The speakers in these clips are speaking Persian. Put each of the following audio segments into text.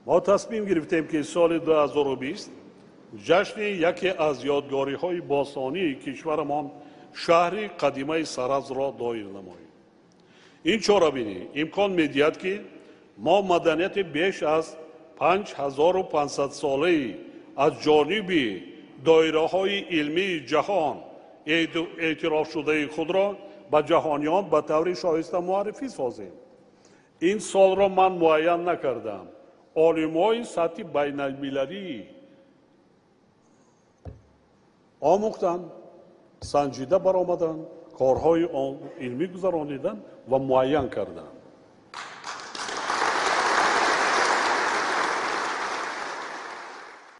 ما تصمیم گرفتیم که سال 2020 جشن یکی از یادگاری‌های باستانی کشورمان شهر قدیمه سرز را دایر نماییم. این چاره‌بینی امکان می‌دهد که ما مدنیت بیش از 5500 ساله از جانب دایره‌های علمی جهان اعتراف شده خود را به جهانیان به طور شایسته معرفی سازیم. این سال را من معین نکردم. عالم‌های سطح بین‌المللی آموختند، سنجیده برآمدند، کارهای علمی گذرانیدند و معین کردند.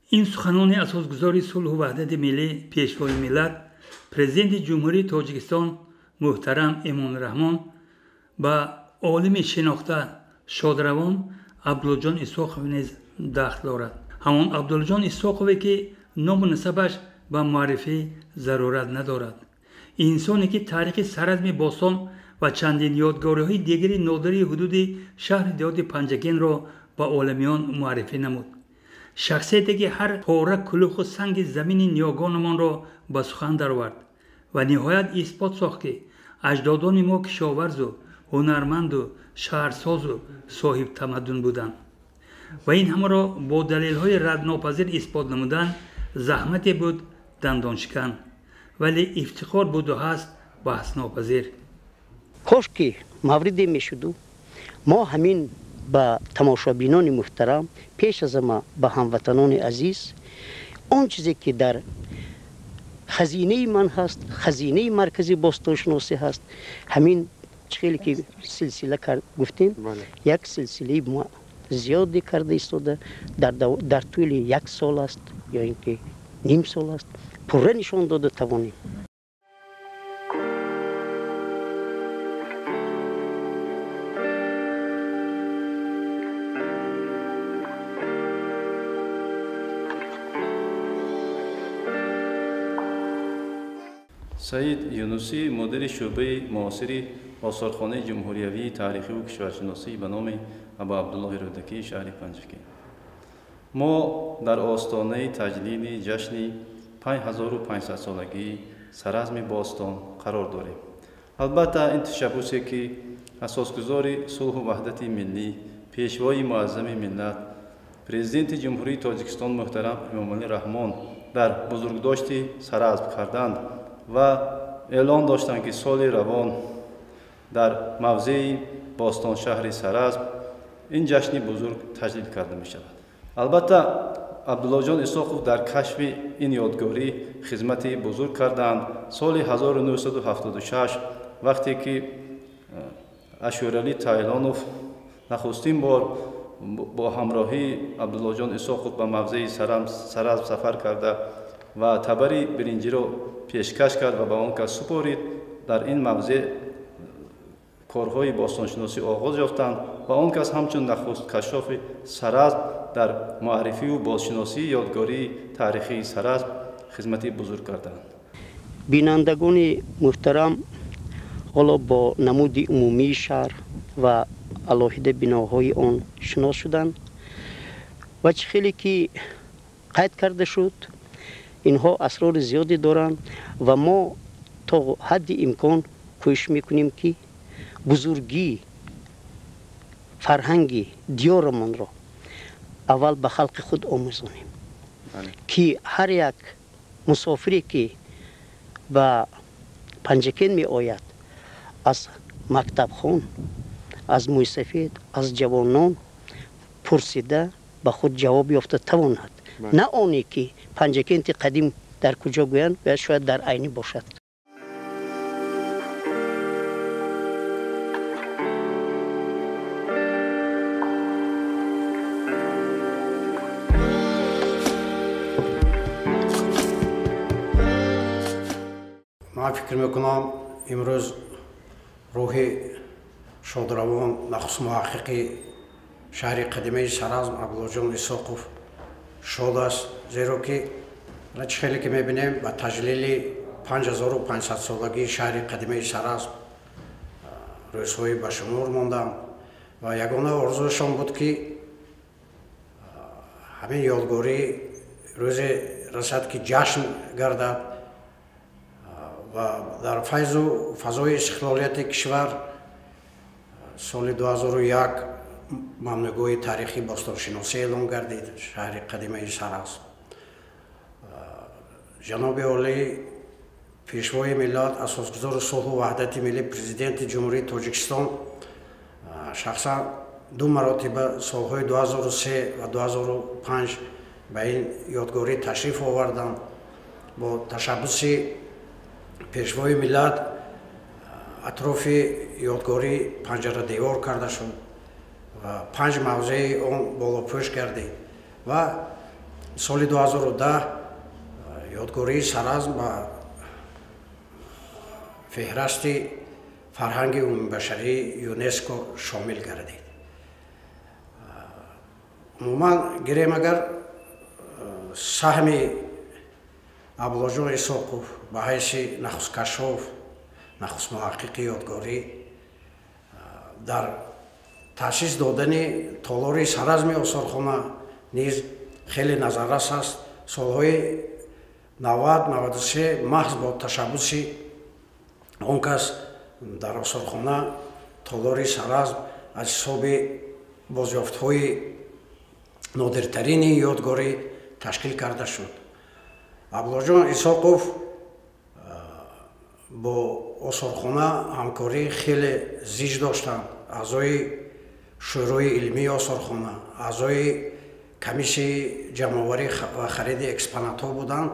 این سخنان اساسگذار صلح و وحدت ملی پیشوای ملت پرزیدنت جمهوری تاجیکستان محترم امام‌الرحمن با عالم شناخته شادروان عبدالله جان اسحاقوی نیز دخل دارد. همان عبدالله جان اسحاقوی که نام و نسبش به معرفی ضرورت ندارد. انسانی که تاریخ سرزم باستان و چندین یادگاری‌های دیگری نادری حدود شهر دیهات پنجگین را به عالمیان معرفی نمود. شخصیتی که هر پاره کلوخ و سنگ زمین نیاگانمان را به سخن درآورد و نهایت اثبات ساخت که اجدادان ما کشاورز و هنرمند و شهرساز و صاحب تمدن بودند و این همه را با دلیل‌های ردناپذیر اثبات نمودن زحمتی بود دندانشکن، ولی افتخار بود و هست بحث ناپذیر. کاش که موردی میشد ما همین با تماشابینان محترم پیش از ما به هموطنان عزیز آن چیزی که در خزینه من هست، خزینه مرکزی باستانشناسی هست، همین خیلی که سلسله گفتیم یک سلسله ما زیادی کرده ایستاده در طول یک سال است یا اینکه نیم سال است پره نشان داده توانیم. سعید یونوسی مدیر شعبه معاصر آثارخانه جمهوریوی تاریخی و کشورشناسی به نام ابا عبدالله رودکی شهر پنجگین. ما در آستانه تجلیل جشن 5500 سالگی سرزم باستان قرار داریم. البته این تشبوسی که اساسگذار صلح و وحدت ملی پیشوای معظم ملت پرزیدنت جمهوری تاجیکستان محترم امام‌الرحمن در بزرگداشت سرزم کردند و اعلان داشتند که سال روان در موضع باستان شهر سرزم این جشن بزرگ تجلیل کرده می شود. البته عبدالله جان اسحاقوف در کشف این یادگاری خدمت بزرگ کردند. سال 1976 وقتی که اشورعلی تایلانوف نخستین بار با همراهی عبدالله جان اسحاقوف به موضع سرزم سفر کرده و تبر برنجی را پیشکش کرد و به آن کس سپارید، در این موضع کارهای باستانشناسی آغاز یافتند و آن کس همچون نخست کشاف سرزم در معرفی و بازشناسی یادگاری تاریخی سرزم خدمتی بزرگ کردند. بینندگان محترم، حالا با نمود عمومی شهر و علاهده بناهای آن شناس شدند و چه خیلی که قید کرده شد اینها اسرار زیادی دارند و ما تا حد امکان کوشش میکنیم که بزرگی فرهنگی دیارمان را اول به خلق خود آموزانیم که هر یک مسافری که به پنجگین می آید از مکتب خان، از موی سفید، از جوانان پرسیده به خود جواب یافته تواند. نه آنی که پنجگین قدیم در کجا گویند و شاید در عینی باشد. من فکر میکنم امروز روح شادروان نخست محقق شهر قدیمه سرزم عبدالله جان اسحاقوف شاد است، زیرا که خیلی که میبینیم با تجلیل 5500 سالگی شهر قدیمه سرزم روزهای به شمار ماندم و یگانه آرزوشان بود که ҳамин ёдгорӣ рӯзе расад ки ҷашн гардад ва дар файзу фазои истиқлолияти кишвар соли 2001 мамнӯъгоҳи таърихи бостоншиносӣ эълон гардид шаҳри қадимаи Сараз. ҷаноби олӣ пешвои миллат, асосгузори сулҳу ваҳдати миллӣ, президенти ҷумҳурии Тоҷикистон шахсан 2 маротиба солҳои 2003 ва 2005 ба ин ёдгорӣ ташриф оварданд. бо ташаббуси пешвои миллат атрофи ёдгорӣ панҷарадевор карда шуд ва 5 мавзеи он болопӯш гардид ва соли 2010 ёдгории Саразм ба феҳрасти фарҳанги умумибашарии ЮНЕСКО шомил гардид. умуман гирем агар саҳми Абдуллоҷон Исоқов ба ҳайси нахусткашоф, нахустмуҳаққиқи ёдгорӣ дар таъсис додани толори Саразми осорхона низ хеле назаррас аст. солҳои 90-93 маҳз бо ташаббуси он кас дар осорхона толори Саразм аз ҳисоби бозёфтҳои нодиртарини ёдгорӣ ташкил карда шуд. Абдуллоҷон Исоқов бо осорхона ҳамкории хеле зич доштанд. аъзои шӯрои илмии осорхона, аъзои комиссияи ҷамъоварӣ ва хариди экспонатҳо буданд.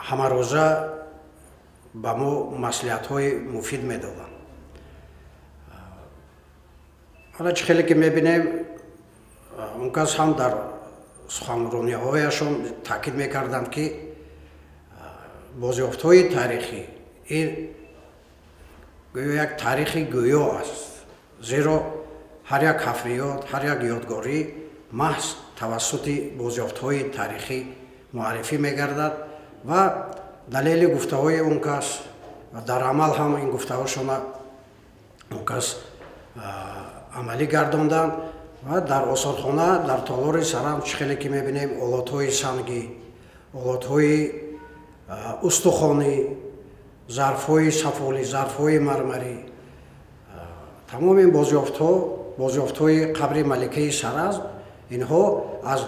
ҳамарӯза ба мо маслиҳатҳои муфид медоданд. ҳала чӣ хеле ки мебинем, он кас ҳам дар суханрониҳояшон таъкид мекарданд ки бозёфтҳои таърихӣ ин гӯё як таърихи гӯё аст, зеро ҳар як ҳафриёт, ҳар як ёдгорӣ маҳз тавассути бозёфтҳои таърихӣ муаррифӣ мегардад ва далели гуфтаҳои он кас ва дар амал ҳам ин гуфтаҳошона он кас амалӣ гардонданд ва дар осорхона дар толори Сарам чӣ хеле ки мебинем олотҳои сангӣ, олотҳои устухонӣ, зарфҳои сафолӣ, зарфҳои мармарӣ, тамоми ин бозёфтҳои қабри маликаи Саразм, инҳо аз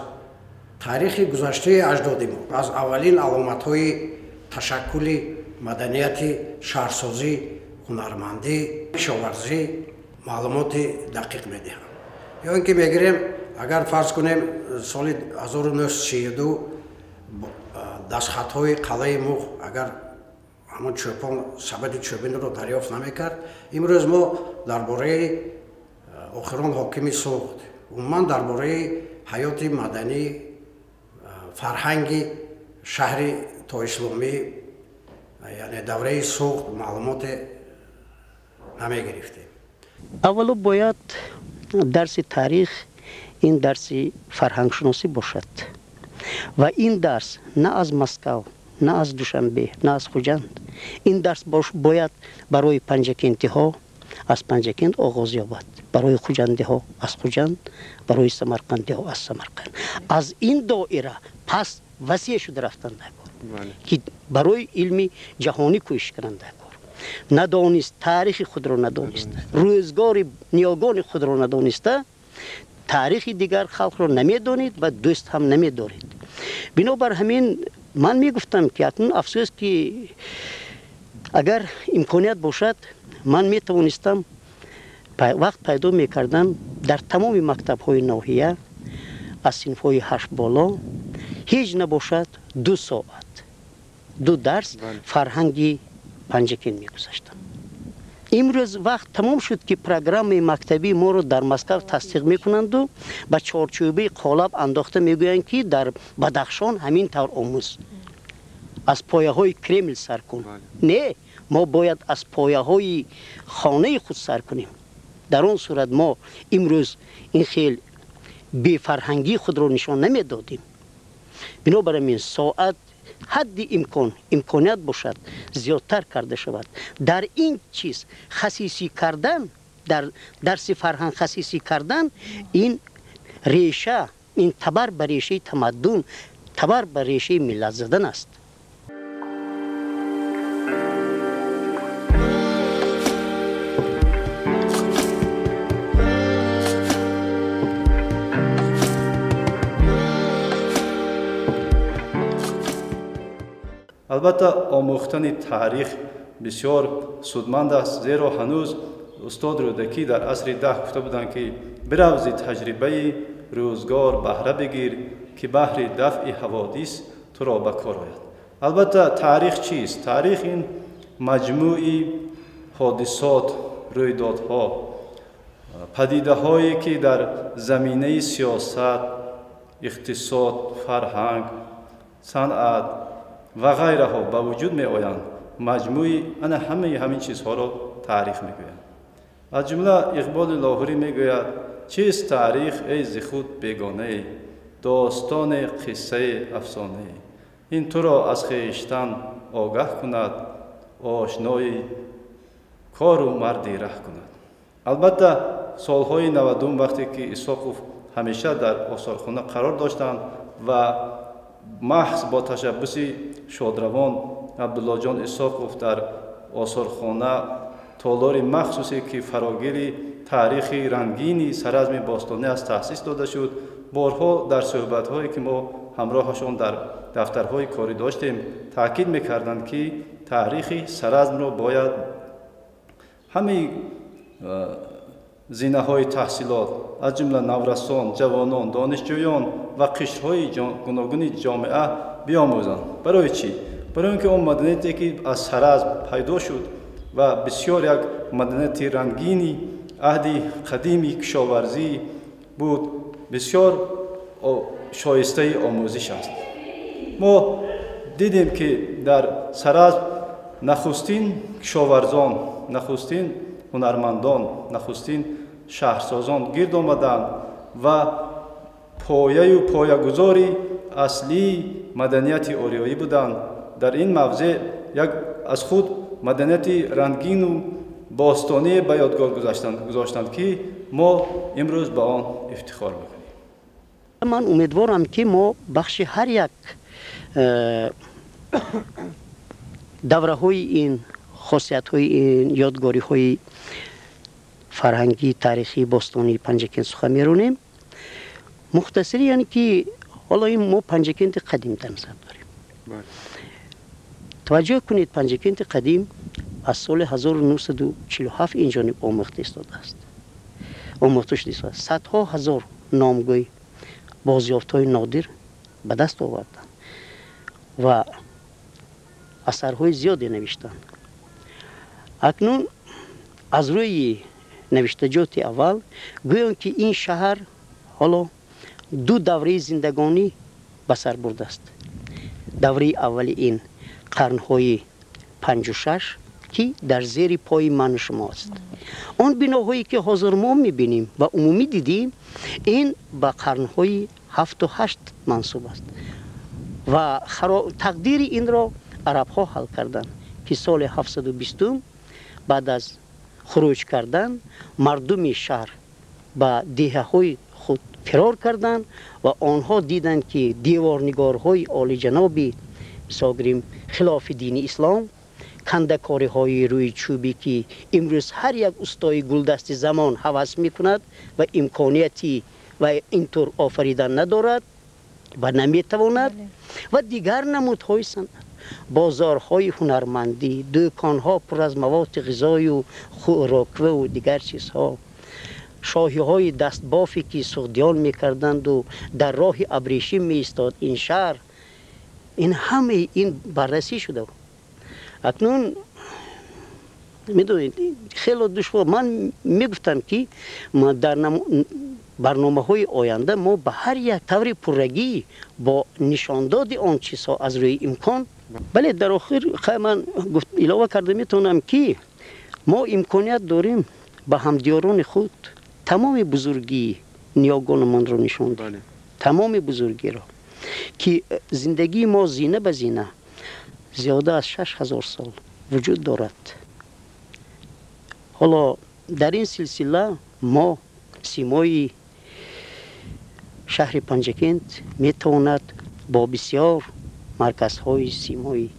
таърихи гузаштаи аҷдоди мо, аз аввалин аломатҳои ташаккули маданияти шаҳрсозӣ, ҳунармандӣ, кишоварзӣ маълумоти дақиқ медиҳанд. ё ин ки мегирем, агар фарз кунем соли 1932 дастхатҳои қалаи Муғ агар ҳамон чӯпон сабади чӯбинро дарёфт намекард, имрӯз мо дар бораи охирон ҳокими суғд, умуман дар бораи ҳаёти маданӣ, фарҳанги шаҳри тоисломӣ, яъне давраи суғд маълумоте намегирифтем. аввало бояд дарси таърих ин дарси фарҳангшиносӣ бошад ва ин дарс на аз Москав, на аз Душанбе, на аз Хуҷанд, ин дарс бояд барои панҷакентиҳо аз Панҷакент оғоз ёбад, барои хуҷандиҳо аз Хуҷанд, барои самарқандиҳо аз Самарқанд. аз ин доира пас васеъ шуда рафтан дар кор ки барои илми ҷаҳонӣ кӯшиш каранд дар кор. надонист, таърихи худро надониста, рӯзгори ниёгони худро надониста, таърихи дигар халқро намедонид ва дӯст ҳам намедоред. бинобар ҳамин ман мегуфтам ки акнун афсӯс ки агар имконият бошад ман метавонистам вақт пайдо мекардам дар тамоми мактабҳои ноҳия аз синфҳои 8 боло ҳеҷ набошад 2 соат 2 дарс фарҳанги Панҷакент мегузаштам. имрӯз вақт тамом шуд ки программаи мактаби моро дар Москав тасдиқ мекунанду ба чорчӯбаи қолаб андохта мегӯянд ки дар Бадахшон ҳамин тавр омӯз, аз пояҳои Кремл сар кун. не, мо бояд аз пояҳои хонаи худ сар кунем. дар он сурат мо имрӯз ин хел бефарҳангии худро нишон намедодем. бинобар ҳамин соат ҳадди имконият бошад зиёдтар карда шавад. дар ин чиз хасисӣ кардан, дар дарси фарҳанг хасисӣ кардан, ин ریشه این تبر به ریشه تمدن، تبر به ریشه ملت زدن است. البته آموختن تاریخ بسیار سودمند است، زیرا هنوز استاد رودکی در عصر 10 گفته بودند که برو ز تجربه روزگار بهره بگیر که بهر دفع حوادث تو را به کار آید. البته تاریخ چیست؟ تاریخ این مجموعی حادثات، رویدادها، پدیده هایی که در زمینه سیاست، اقتصاد، فرهنگ، صنعت و غیره ها به وجود می آیند. مجموعی همین چیزها را تاریخ می گویند. از جمله اقبال لاهوری می گوید چیست تاریخ ای ز خود بیگانه، داستان قصه افسانه. این تو را از خویشتن آگاه کند، آشنای کار و مردی ره کند. البته سالهای 90 وقتی که ایساقوف همیشه در آثارخانه قرار داشتند و محض با تشبث شادروان عبدالله جان ایساقوف در آثارخانه تالار مخصوصی که فراگیر تاریخی رنگینی سرزم باستانی از تأسیس داده شد، بارها در صحبت‌هایی که ما همراهشان در دفترهای کاری داشتیم تاکید می‌کردند که تاریخ سرزم را باید همه زینه‌های تحصیلات از جمله نورسان، جوانان، دانشجویان و قشرهای گوناگون جامعه بیاموزند. برای چی؟ برای اینکه اون مدنیتی که از سرزم پیدا شد و بسیار یک مدنیت رنگینی عهد قدیمی کشاورزی بود، بسیار شایسته آموزش است. ما دیدیم که در سرزم نخستین کشاورزان، نخستین هنرمندان، نخستین شهرسازان گرد آمدند و پایه و پایه‌گذاری اصلی مدنیت آریایی بودند. در این موضع یک از خود مدنیت رنگین و باستانی به یادگار گذاشتند که ما امروز به آن افتخار می‌کنیم. من امیدوارم که ما بخش هر یک دوره‌های این خاصیت‌های این یادگاری‌های فرهنگی، تاریخی، باستانی پنجکن سخن می‌رونیم. مختصری یعنی که حالا این ما پنجکن قدیم در نظر داریم. توجه کنید پنجکن قدیم از سال 1947 این جانب آموخته ایستاده است. آموخته شده است. صدها هزار نامگوی بازیافت‌های نادر به دست آوردند و اثرهای زیادی نوشتند. اکنون از روی نوشتجات اول گویند که این شهر حالا دو دوره زندگانی به سر برده است. دوره اول این قرنهای 5 و 6 که در زیر پای من شما است. آن بناهایی که حاضر ما میبینیم و عمومی دیدیم این به قرنهای 7 و 8 منسوب است و تقدیر این را عرب ها حل کردند که سال 720 بعد از خروج کردن مردم شهر به دیه های خود فرار کردند و آنها دیدند که دیوارنگارهای عالی جنابی مثلا خلاف دین اسلام، کندکاری های روی چوبی که امروز هر یک استای گلدست زمان هوس می کند و امکانیتی و اینطور آفریدن ندارد و نمی تواند و دیگر نمودهای صنعت، بازارهای هنرمندی، دکانها پر از مواد غذایی و خوراکوه و دیگر چیزها، شاهی های دست بافی که سغدیان می کردند و در راه ابریشم می استاد این شهر، این همه این بررسی شده. اکنون میدونید خیلی دشوار من میگفتم که ما در برنامه های آینده ما به هر یک طور پررگی با نشانداد آن چیزها از روی امکان، بله در آخر من علاوه کرده میتونم که ما امکانیت داریم به همدیاران خود تمام بزرگی نیاگانمان را نشان دهیم، تمام بزرگی را که زندگی ما زینه به زینه زیاده از 6000 سال وجود دارد. حالا در این سلسله ما سیمای شهر پنجکند میتواند با بسیار مرکزهای سیمای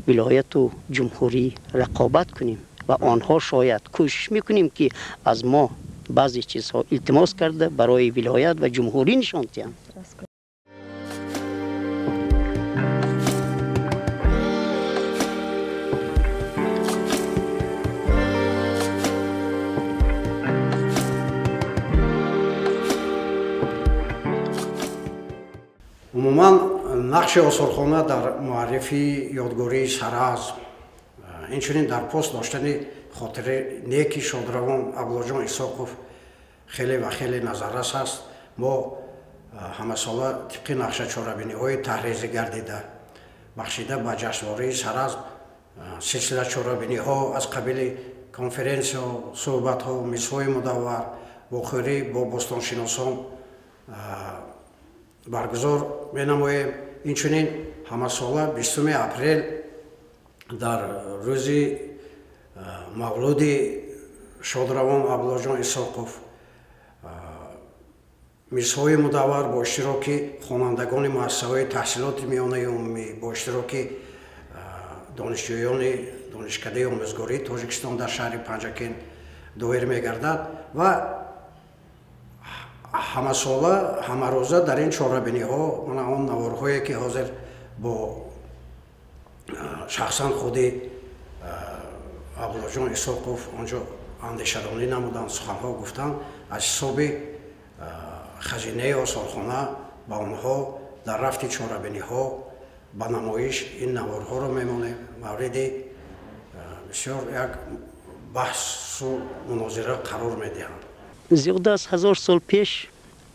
ولایت و جمهوری رقابت کنیم و آنها شاید کوشش میکنیم که از ما بعضی چیزها التماس کرده برای ولایت و جمهوری نشان دهند. عموما نقش آثارخانه در معرفی یادگاری سرازم اینچنین در پاس داشتن خاطره نیکی شادروان عبدالله اسحاقوف خیلی و خیلی نظررس است. ما همه ساله طبق نقشه چاره‌بینی های تحریزی گردیده بخشیده به جشنواره سرازم سلسله چاره‌بینی ها از قبیل کنفرانس ها، صحبت ها، میزهای مدور با خوری با باستانشناسان برگزار می‌نماییم. اینچنین همه ساله 20 اپریل در روز مولود شادروان عبدالله اسحاقوف میزهای مدور با اشتراک خوانندگان مؤسسه‌های تحصیلات میانه عمومی با اشتراک دانشجویان دانشکده آموزگاری تاجیکستان در شهر پنجکند دایر می‌گردد و همه ساله همه روزه در این چهاره‌بینی ها من آن نوارهایی که حاضر با شخصا خودی عبدالله اسحاقوف آنجا اندیشه‌رانی نمودند، سخنها گفتند، از حساب خزینه آثارخانه به آنها در رفت چهاره‌بینی ها به نمایش این نوارها را میمانه مورد بسیار یک بحث و مناظره قرار میدهند. زیاد از 1000 سال پیش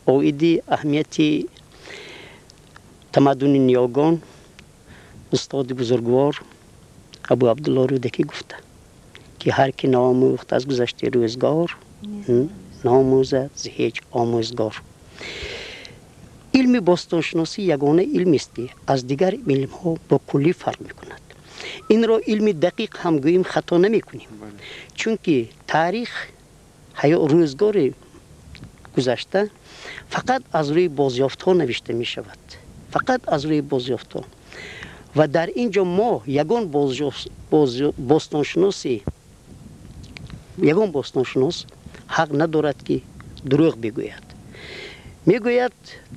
اویدی اهمیت تمدن نیاگان استاد بزرگوار ابو عبدالله رودکی گفته که هر کی ناموخت از گذشته روزگار ناموزد ز هیچ آموزگار. علم باستانشناسی یگانه علمی است از دیگر علم ها با کلی فرق میکند. این را علم دقیق هم گوییم خطا نمی کنیم چون که تاریخ روزگار گذشته فقط از روی بازیافت ها نوشته می شود، فقط از روی بازیافت ها. و در اینجا ما یگان باستانشناس حق ندارد که دروغ بگوید. میگوید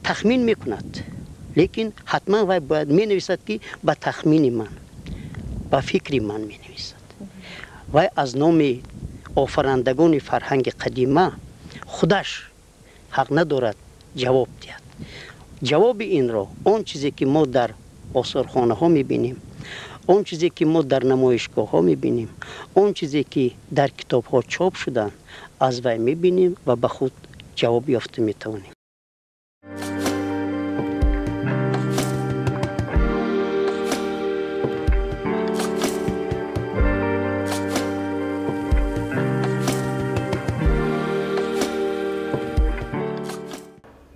تخمین میکند لیکن حتما وی باید می نویسد که به تخمین من به فکر من می نویسد. وی از نام آفرندگان فرهنگ قدیمه خودش حق ندارد جواب دهد. جواب این را آن چیزی که ما در آثارخانه ها میبینیم، آن چیزی که ما در نمایشگاه ها میبینیم، آن چیزی که در کتاب ها چاپ شدن از وی میبینیم و به خود جواب یافته میتوانیم.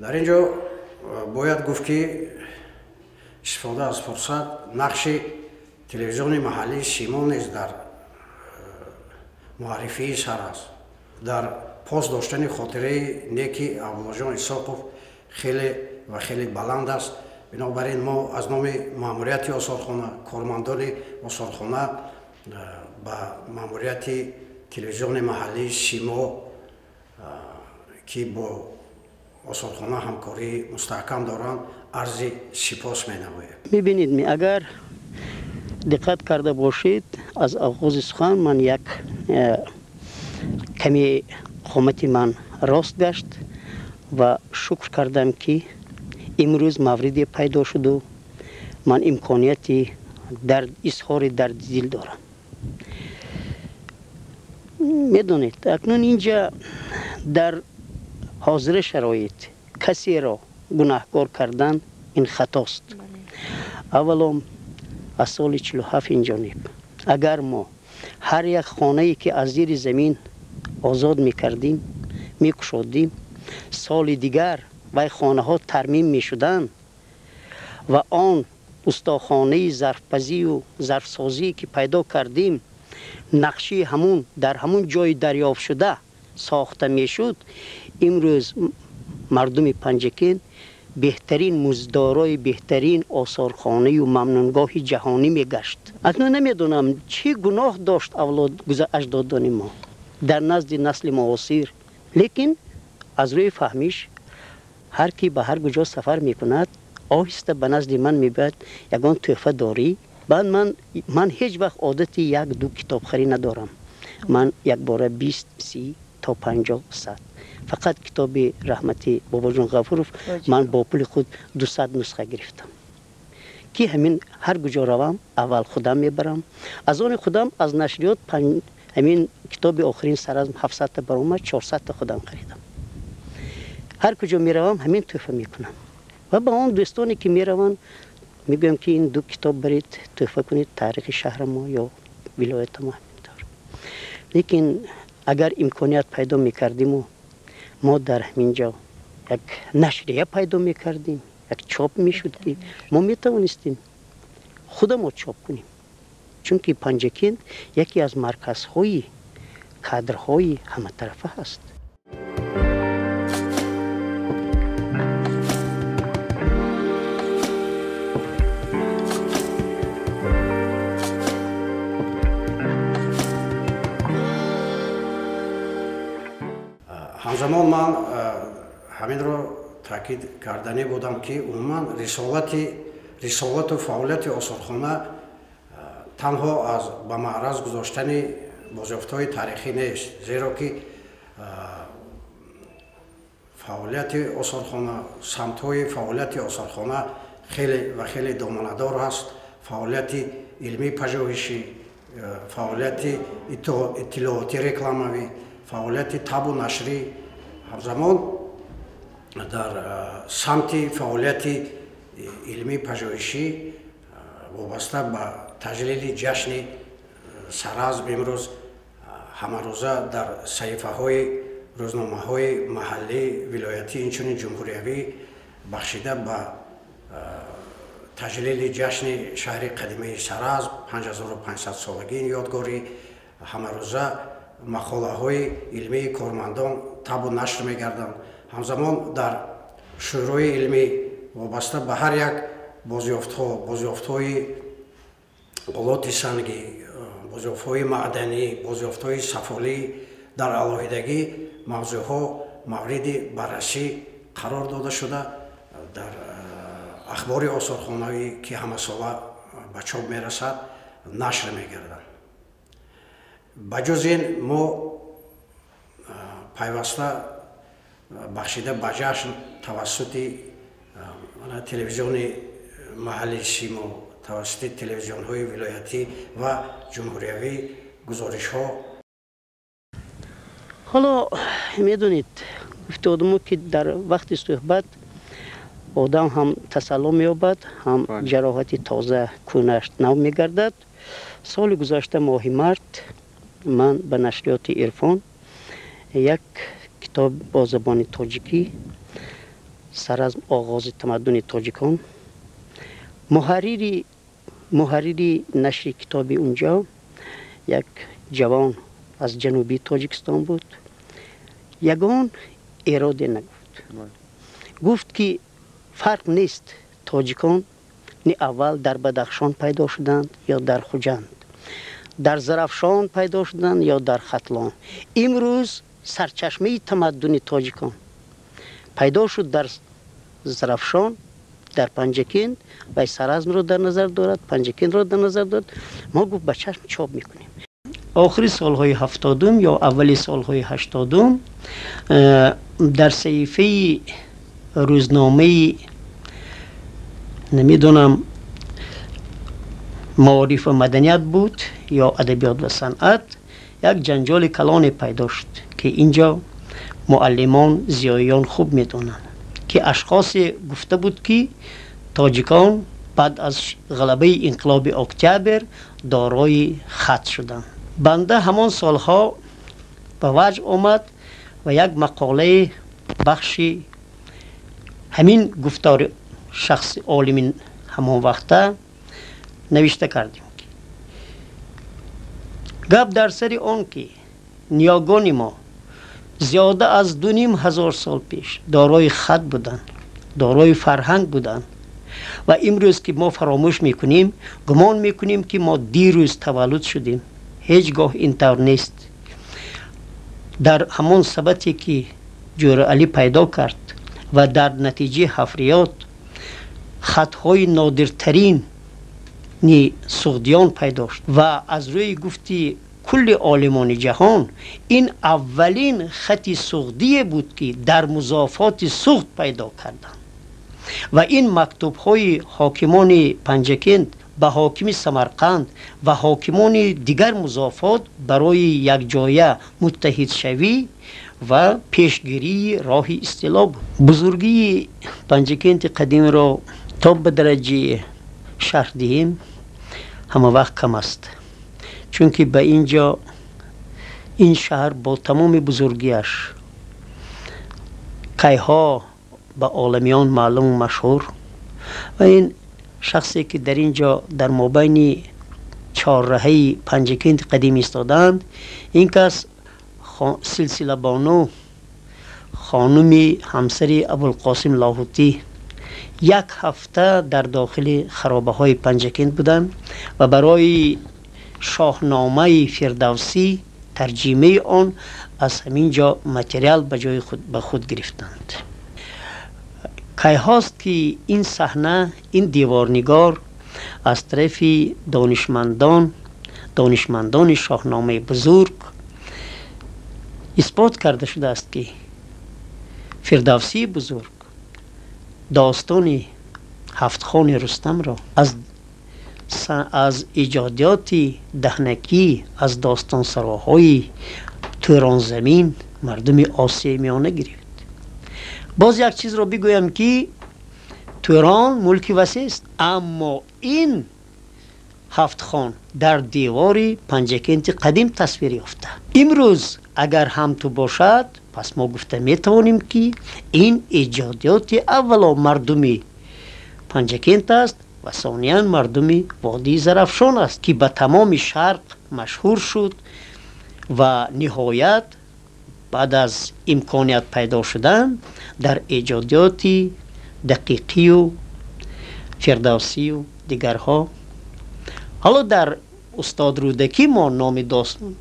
در اینجا باید گفت که استفاده از فرصت نقش تلویزیون محلی سیما نیز در معرفی سرازم در پاس داشتن خاطره نیکی عبدالله اسحاقوف خیلی و خیلی بلند است. بنابراین ما از نام ماموریت آثارخانه، کارمندان آثارخانه به ماموریت تلویزیون محلی سیما که با آثارخانه همکاری مستحکم دارند عرض سپاس می‌نمایم. می‌بینید اگر دقت کرده باشید از آغاز سخن من یک کمی قامت من راست گشت و شکر کردم که امروز موردی پیدا شد و من امکانیتی در اظهار درد دل دارم. میدونید اکنون اینجا در حاضر شرایط کسی را گناهکار کردن این خطاست. اولا از سال 47 این جانب اگر ما هر یک خانه ای که از زیر زمین آزاد میکردیم میکشادیم، سال دیگر وی خانه ها ترمیم میشدن و آن استاخانه ظرفپزی و ظرفسازی که پیدا کردیم نقشی همون در همون جای دریافت شده ساخته میشد، امروز مردم پنجکین بهترین مزدارای بهترین آثارخانه و ممنونگاه جهانی میگشت. اکنون نمیدونم چی گناه داشت اجدادان ما در نزد نسل معاصر، لیکن از روی فهمیش هر کی به هر کجا سفر میکند آهسته به نزد من میباید یگان تحفه داری. بعد من هیچ وقت عادت یک دو کتاب خری ندارم. من یک باره 20 30 تا 50 100 فقط کتاب رحمتی بابا جون غفورов من با پول خود 200 نسخه گرفتم که همین هر کجا روم اول خودم میبرم. از آن خودم از نشریات همین کتاب آخرین سرازم 700 تا برام 400 تا خودم خریدم. هر کجا میروم همین تحفه میکنم و با اون دوستانی که میرون میگم که این دو کتاب برید تحفه کنید، تاریخ شهر ما یا ولایت ما. لیکن اگر امکانیت پیدا میکردیم و ما در همینجا یک نشریه پیدا میکردیم، یک چاپ میشد که ما میتوانستیم خودمون چاپ کنیم، چون که پنجکین یکی از مرکزهای کادرهای همه طرفه هست. همزمان من همین رو تاکید کردنی بودم که عموما رسالت و فعالیت آثارخانه تنها از به معرض گذاشتن بازیافت‌های تاریخی نیست، زیرا که فعالیت آثارخانه، سمت‌های فعالیت آثارخانه خیلی دامنه‌دار است. فعالیت علمی پژوهشی، فعالیت اطلاعاتی رکلاموی، فعالیت تاب و نشری، همزمان در سمت فعالیت علمی پژوهشی وابسته به تجلیل جشن سرازم امروز همه روزه در صحیفه های روزنامه های محلی ولایتی اینچنین جمهوریوی بخشیده به تجلیل جشن شهر قدیمی سرازم 5500 سالگی یادگاری همه روزه مقاله های علمی کارمندان تاب و نشر میگردند. همزمان در شوروی علمی وابسته به هر یک بازیافت های غلات سنگی، بازیافت های معدنی، بازیافت های سفالی در علاهیدگی موضوع ها مورد بررسی قرار داده شده در اخبار آثارخانه‌ای که همه ساله به چاپ میرسد نشر میگردند. بجز این ما پیوسته بخشیده به جشن توسط تلویزیون محلی سیمو، توسط تلویزیون های ولایتی و جمهوریوی گزارش ها. حالا میدونید گفته آدمو که در وقت صحبت آدم هم تسلی می‌یابد، هم جراحت تازه کونش نو میگردد. سال گذشته ماه مارت من به نشریات عرفان یک کتاب با زبان تاجیکی سر از آغاز تمدن تاجیکان، محرری نشر کتاب اونجا یک جوان از جنوبی تاجیکستان بود. یگان اراده نگفت، گفت که فرق نیست تاجیکان نه اول در بدخشان پیدا شدند یا در خوجند، در زرافشان پیدا شدند یا در ختلان. امروز سرچشمه تمدن تاجیکان پیدا شد در زرافشان، در پنجکین و سرازم رو در نظر دارد، پنجکین رو در نظر دارد. ما گفت به چشم چاپ میکنیم. آخری سالهای 70 یا اولی سالهای 80 در صحیفه روزنامه نمیدونم معارف و مدنیت بود یا ادبیات و صنعت، یک جنجال کلان پیدا شد که اینجا معلمان زیایان خوب میدونن که اشخاص گفته بود که تاجیکان بعد از غلبه انقلاب اکتبر دارای خط شدند. بنده همان سالها به وجه آمد و یک مقاله بخشی همین گفتار شخص عالم همان وقته نوشته کردیم. گپ در سر آن که نیاگان ما زیاده از 2,500 سال پیش دارای خط بودن، دارای فرهنگ بودن و امروز که ما فراموش میکنیم، گمان میکنیم که ما دیروز تولد شدیم. هیچگاه اینطور نیست. در همان سبتی که جور علی پیدا کرد و در نتیجه حفریات خطهای نادرترین سغدیان پیدا شد و از روی گفتی کل عالمان جهان این اولین خط سغدی بود که در مضافات سغد پیدا کردند و این مکتوب های حاکمان پنجکند به حاکم سمرقند و حاکمان دیگر مضافات برای یک جایه متحد شوی و پیشگیری راه اصطلاح بود. بزرگی پنجکند قدیم را تا به درجه شرح دهیم همه وقت کم است، چون که به اینجا این شهر با تمام بزرگیش کیها به عالمیان معلوم و مشهور و این شخصی که در اینجا در مابین چهارراهه پنجکند قدیم ایستادند، این کس سلسله بانو خانم همسر ابوالقاسم لاهوتی یک هفته در داخل خرابه های پنجکند بودند و برای شاهنامه فردوسی ترجمه آن از همین جا متریال به خود گرفتند. کی هاست که این صحنه، این دیوارنگار از طرف دانشمندان شاهنامه بزرگ اثبات کرده شده است که فردوسی بزرگ داستان هفتخان رستم را از ایجادیات دهنکی از داستان سراهای توران زمین مردم آسیای میانه گرفت. باز یک چیز را بگویم که توران ملک وسیع است، اما این هفتخان در دیوار پنجکند قدیم تصویر یافته. امروز اگر هم تو باشد، پس ما گفته میتوانیم که این ایجادیات اولا مردم پنجکند است و ثانیاً مردم وادی زرافشان است که به تمام شرق مشهور شد و نهایت بعد از امکانیت پیدا شدن در ایجادیات دقیقی و فردوسی و دیگرها. حالا در استاد رودکی ما نام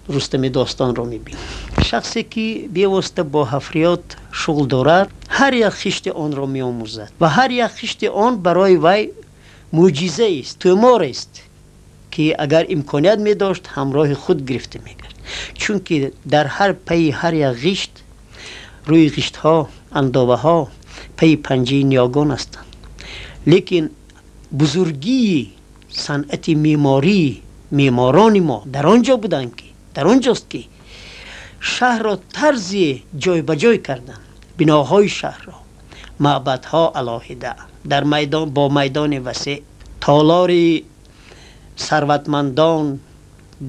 رستم داستان را میبینیم. شخصی که بیواسطه با حفریات شغل دارد هر یک خشت آن را میآموزد و هر یک خشت آن برای وی معجزه است، تومار است که اگر امکانیت می داشت همراه خود گرفته می کرد، چون که در هر پی هر یک غشت روی غشت ها اندابه ها پی پنجه نیاگان هستند. لیکن بزرگی صنعت معماران ما در آنجا بودند که در آنجاست که شهر را طرز جای به جای کردند. بناهای شهر را، معبدها علاهده در میدان با میدان وسیع، تالار ثروتمندان،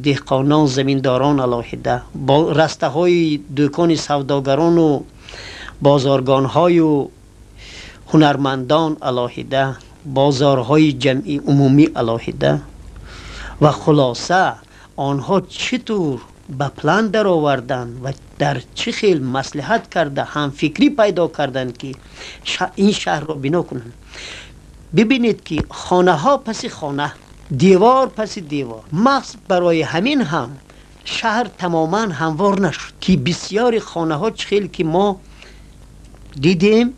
دهقانان، زمینداران علاهده، با رسته های دکان سوداگران و بازارگان های و هنرمندان علاهده، بازارهای جمعی عمومی علاهده. و خلاصه آنها چطور به پلان در آوردن و در چه خیل مصلحت کرده هم فکری پیدا کردن که این شهر را بنا کنند. ببینید که خانه ها پس خانه، دیوار پس دیوار، مخصوص برای همین هم شهر تماما هموار نشد که بسیار خانه ها چه خیل که ما دیدیم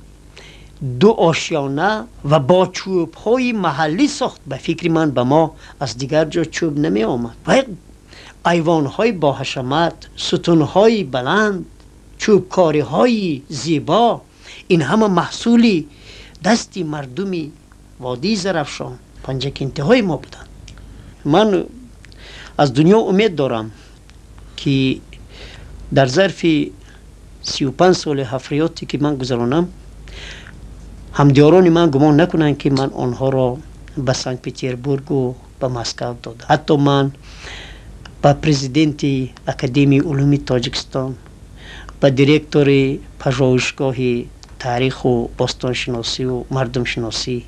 2 آشیانه و با چوب های محلی ساخت. به فکر من به ما از دیگر جا چوب نمی آمد و ایوان های با حشمت، ستون های بلند، چوبکاری های زیبا، این همه محصولی دستی مردمی وادی زرافشان پنجکند های ما بودند. من از دنیا امید دارم که در ظرف 35 سال حفریاتی که من گذرانم، همدیاران من گمان نکنند که من آنها را به سنت پترزبورگ و به مسکو دادم. حتی من با پرزیدنت اکادمی علوم تاجیکستان، با دیرکتور پژوهشگاه تاریخ و باستانشناسی و مردم شناسی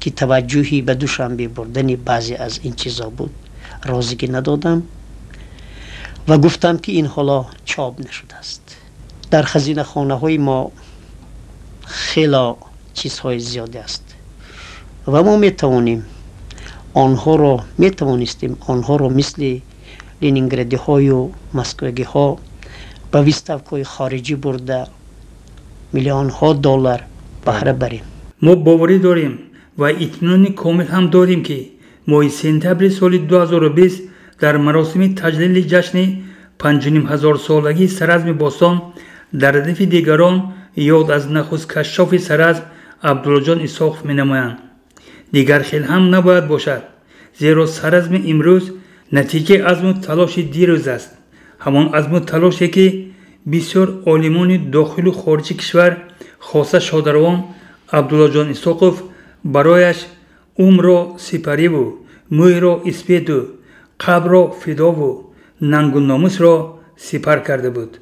که توجهی به دوشنبه بردن بعضی از این چیزا بود رازیگی ندادم و گفتم که این حالا چاپ نشده است. در خزینه خانه های ما خیلی چیزهای زیاده است و ما میتوانیم آنها را مثل لنینگرادی های و مسکوگی ها به ویستاوکای خارجی برده میلیون ها دلار بهره بریم. ما باوری داریم و اطمینان کامل هم داریم که ماه سپتامبر سال 2020 در مراسم تجلیل جشن 5500 سالگی سرزم باستان در ردیف دیگران یاد از نخست کشاف سرزم عبدالله جان اسحاقов می‌نمایند. دیگر خیلی هم نباید باشد، زیرا سرزم امروز نتیجه عزم و تلاش دیروز است. همان عزم و تلاشی که بسیار عالمان داخل و خارج کشور خاصه شادروان عبدالله جان اسحاقов برایش عمر را سپری و موی را اسپید و قبر را فدا و ننگ و ناموس را سپر کرده بود.